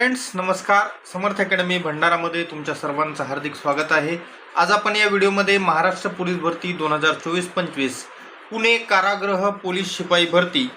Friends नमस्कार. समर्थ academy भंडारामध्ये तुमच्या सर्वांचं हार्दिक स्वागत आहे. आज आपण या व्हिडिओमध्ये महाराष्ट्र पोलीस भरती 2024-25 पुणे कारागृह पोलीस शिपाई भरती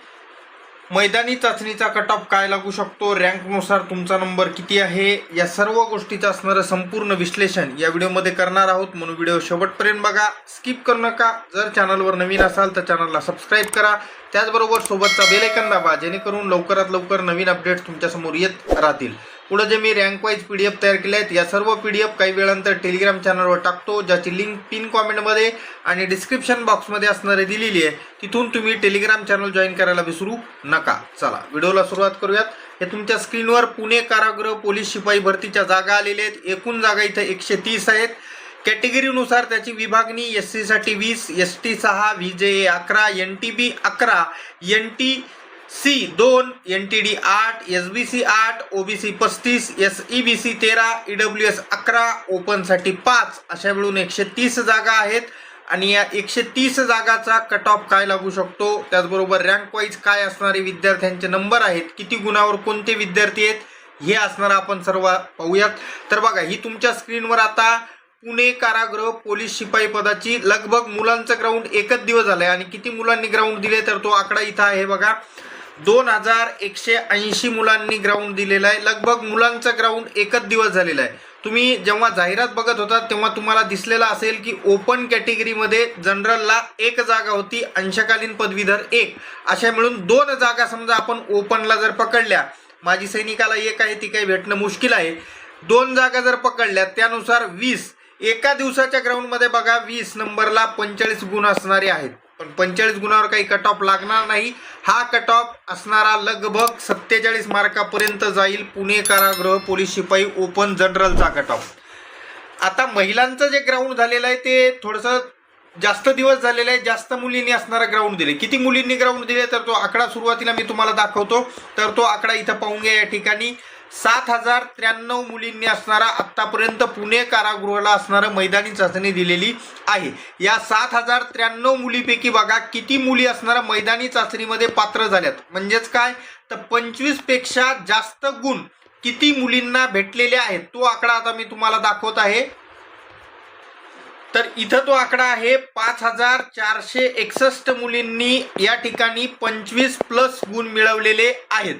मैदानी चाचणीचा कट ऑफ काय लागू शकतो, रँकनुसार तुमचा नंबर किती आहे, या सर्व गोष्टीचं असणारं संपूर्ण विश्लेषण या व्हिडिओमध्ये करणार आहोत. म्हणून व्हिडिओ शेवटपर्यंत बघा, स्किप करू नका. जर चॅनलवर नवीन असाल तर चॅनलला सबस्क्राईब करा, त्याचबरोबर सोबतचा बेल आयकॉन दाबा, जेणेकरून लवकरात लवकर नवीन अपडेट्स तुमच्यासमोर येत राहतील. पुढे जे मी रँक वाईज PDF तयार केले आहेत, या सर्व PDF काही वेळानंतर टेलिग्राम चॅनलवर टाकतो, ज्याची लिंक पिन कॉमेंटमध्ये आणि डिस्क्रिप्शन बॉक्समध्ये असणारी दिलेली आहे. तिथून तुम्ही टेलिग्राम चॅनल जॉईन करायला विसरू नका. चला व्हिडिओला सुरुवात करूयात. हे तुमच्या स्क्रीनवर पुणे कारागृह पोलीस शिपाई भरतीच्या जागा आलेल्या आहेत. एकूण जागा इथं 130 आहेत. कॅटेगरीनुसार त्याची विभागणी SC साठी 20, ST 6, VJA 11, NTB 11, NTC 2, NTD 8, SBC 8, OBC 35, SEBC 13, EWS 11, ओपनसाठी 5 अशा मिळून 130 जागा आहेत. आणि या 130 जागाचा कट ऑफ काय लागू शकतो, त्याचबरोबर रँक वाईज काय असणारे विद्यार्थ्यांचे नंबर आहेत, किती गुणावर कोणते विद्यार्थी आहेत, हे असणार आपण सर्व पाहूयात. तर बघा, ही तुमच्या स्क्रीनवर आता पुणे कारागृह पोलीस शिपाई पदाची लगभग मुलांचं ग्राउंड एकच दिवस झालंय. आणि किती मुलांनी ग्राउंड दिले तर तो आकडा इथं आहे बघा, 2180 मुलांनी ग्राउंड दिलेला आहे. लगभग मुलांचं ग्राउंड एकच दिवस झालेला आहे. तुम्ही जेव्हा जाहिरात बघत होता तेव्हा तुम्हाला दिसलेला असेल की ओपन कॅटेगरीमध्ये जनरलला 1 जागा होती, अंशकालीन पदवीधर 1, अशा मिळून 2 जागा समजा आपण ओपनला जर पकडल्या, माजी सैनिकाला 1 आहे, ती काही भेटणं मुश्किल आहे. 2 जागा जर पकडल्या त्यानुसार 20 एका दिवसाच्या ग्राउंडमध्ये बघा, 20 नंबरला 45 गुण असणारे आहेत. पण 45 गुणावर काही कट ऑफ लागणार नाही. हा कट ऑफ असणारा लगभग 47 मार्कापर्यंत जाईल पुणे कारागृह पोलीस शिपाई ओपन जनरलचा कट ऑफ. आता महिलांचं जे ग्राउंड झालेलं आहे ते थोडंसं जास्त दिवस झालेलं आहे, जास्त मुलींनी असणारा ग्राउंड दिले. किती मुलींनी ग्राउंड दिले तर तो आकडा सुरुवातीला मी तुम्हाला दाखवतो. तर तो आकडा इथं पाहून घ्या. या ठिकाणी 7093 मुलींनी असणारा आत्तापर्यंत पुणे कारागृहाला असणारं मैदानी चाचणी दिलेली आहे. या 7093 मुलीपैकी बघा किती मुली असणाऱ्या मैदानी चाचणीमध्ये पात्र झाल्यात, म्हणजेच काय तर 25 पेक्षा जास्त गुण किती मुलींना भेटलेले आहेत, तो आकडा आता मी तुम्हाला दाखवत आहे. तर इथं तो आकडा आहे 5461 मुलींनी या ठिकाणी 25+ गुण मिळवलेले आहेत.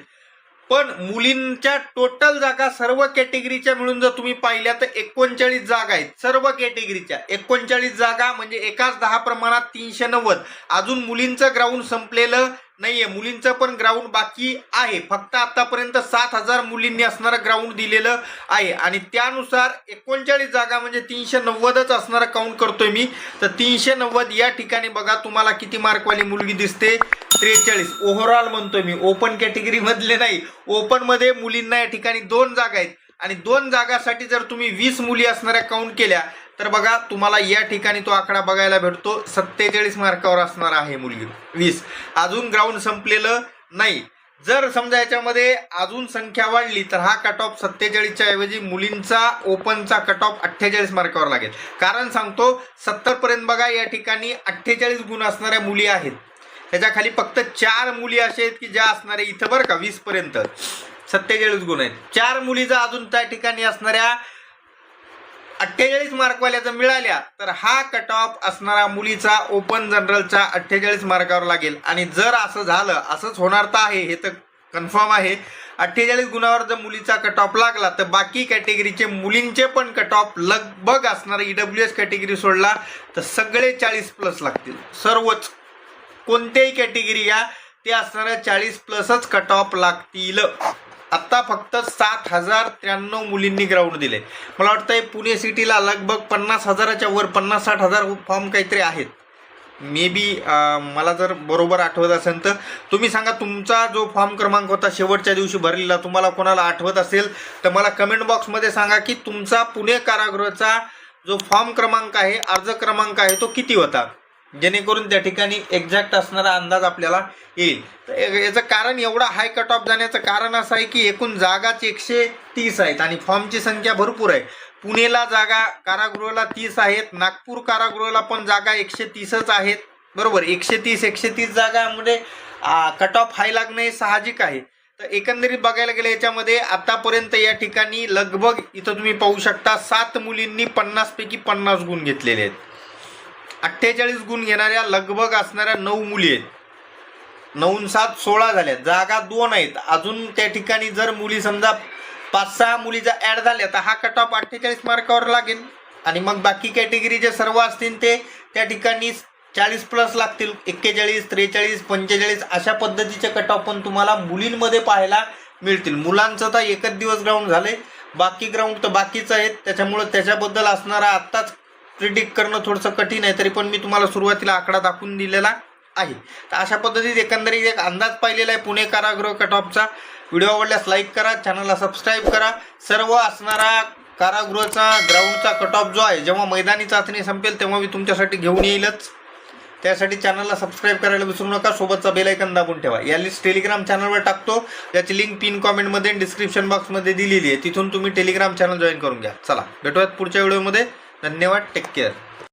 पण मुलींच्या टोटल जागा सर्व कॅटेगरीच्या मिळून जर तुम्ही पाहिल्या तर 39 जागा आहेत. सर्व कॅटेगरीच्या 39 जागा म्हणजे एकाच 10 प्रमाणात 390. अजून मुलींचं ग्राउंड संपलेलं नाहीये, मुलींचं पण ग्राउंड बाकी आहे. फक्त आतापर्यंत 7000 मुलींनी असणारं ग्राउंड दिलेलं आहे. आणि त्यानुसार 39 जागा म्हणजे 390च असणारं काउंट करतोय मी. तर 390 या ठिकाणी बघा तुम्हाला किती मार्कवाली मुलगी दिसते, 43. ओव्हरऑल म्हणतोय मी, ओपन कॅटेगरी मधले नाही. ओपन मध्ये मुलींना या ठिकाणी 2 जागा आहेत. आणि 2 जागासाठी जर तुम्ही 20 मुली असणाऱ्या काउंट केल्या तर बघा तुम्हाला या ठिकाणी तो आकडा बघायला भेटतो, 47 मार्कावर असणार आहे मुलगी 20. अजून ग्राउंड संपलेलं नाही. जर समजा याच्यामध्ये अजून संख्या वाढली तर हा कट ऑफ 47च्या ऐवजी मुलींचा ओपनचा कट ऑफ 48 मार्कावर लागेल. कारण सांगतो 70 पर्यंत बघा या ठिकाणी 48 गुण असणाऱ्या मुली आहेत. त्याच्या खाली फक्त 4 मुली अशा आहेत की ज्या असणारे इथं बरं का 20 पर्यंत 47 गुण आहेत. 4 मुली जर अजून त्या ठिकाणी असणाऱ्या 48 मार्कवाल्या जर मिळाल्या तर हा कट ऑफ असणारा मुलीचा ओपन जनरलचा 48 मार्कावर लागेल. आणि जर असं झालं, असंच होणार तर आहे, हे तर कन्फर्म आहे, 48 गुणावर जर मुलीचा कट ऑफ लागला तर बाकी कॅटेगरीचे मुलींचे पण कट ऑफ लगभग असणारे EWS कॅटेगरी सोडला तर सगळे 40+ लागतील. सर्वच कोणत्याही कॅटेगरी या ते असणाऱ्या 40+च कट ऑफ लागतील. आत्ता फक्त 7093 मुलींनी ग्राउंड दिले. मला वाटतं पुणे सिटीला लगभग 50,000च्या वर 50-60,000 फॉर्म काहीतरी आहेत. मे बी मला जर बरोबर आठवत असेल तर तुम्ही सांगा, तुमचा जो फॉर्म क्रमांक होता शेवटच्या दिवशी भरलेला, तुम्हाला कोणाला आठवत असेल तर मला कमेंट बॉक्समध्ये सांगा की तुमचा पुणे कारागृहाचा जो फॉर्म क्रमांक आहे, अर्ज क्रमांक आहे, तो किती होता, जेणेकरून त्या ठिकाणी एक्झॅक्ट असणारा अंदाज आपल्याला येईल. तर याचं कारण, एवढा हाय कट ऑफ जाण्याचं कारण असं आहे की एकूण जागाच 130 आहेत आणि फॉर्मची संख्या भरपूर आहे. पुणेला जागा कारागृहाला 30 आहेत, नागपूर कारागृहाला पण जागा 130च आहेत. बरोबर, 130 जागामध्ये कट ऑफ हाय लागणं हे साहजिक आहे. तर एकंदरीत बघायला गेलं याच्यामध्ये आतापर्यंत या ठिकाणी लगभग इथं तुम्ही पाहू शकता 7 मुलींनी 50 पैकी 50 गुण घेतलेले आहेत. 48 गुण घेणाऱ्या लगभग असणाऱ्या 9 मुली आहेत. 9 7 16 झाल्या. जागा 2 आहेत. अजून त्या ठिकाणी जर मुली समजा 5-6 मुली जर ॲड झाल्या तर हा कट ऑफ 48 मार्कावर लागेल आणि मग बाकी कॅटेगरी जे सर्व असतील ते त्या ठिकाणी 40 प्लस लागतील. 41 43 45 अशा पद्धतीचे कट ऑफ पण तुम्हाला मुलींमध्ये पाहायला मिळतील. मुलांचं तर एकच दिवस ग्राउंड झाले, बाकी ग्राउंड तर बाकीच आहेत. त्याच्यामुळं त्याच्याबद्दल असणारा आत्ताच प्रिडिक्ट करणं थोडंसं कठीण आहे. तरी पण मी तुम्हाला सुरुवातीला आकडा दाखवून दिलेला आहे. तर अशा पद्धतीत एकंदरीत एक अंदाज पाहिलेला आहे पुणे कारागृह कट ऑफचा. व्हिडिओ आवडल्यास लाईक करा, चॅनलला सबस्क्राईब करा. सर्व असणारा कारागृहाचा ग्राउंडचा कट ऑफ जो आहे जेव्हा मैदानी चाचणी संपेल तेव्हा मी तुमच्यासाठी घेऊन येईलच. त्यासाठी चॅनलला सबस्क्राईब करायला विसरू नका. सोबतचा बेल आयकॉन दाबून ठेवा. या लिस्ट टेलिग्राम चॅनलवर टाकतो, त्याची लिंक पिन कॉमेंटमध्ये डिस्क्रिप्शन बॉक्समध्ये दिलेली आहे. तिथून तुम्ही टेलिग्राम चॅनल जॉईन करून घ्या. चला भेटूयात पुढच्या व्हिडिओमध्ये. धन्यवाद. Take care.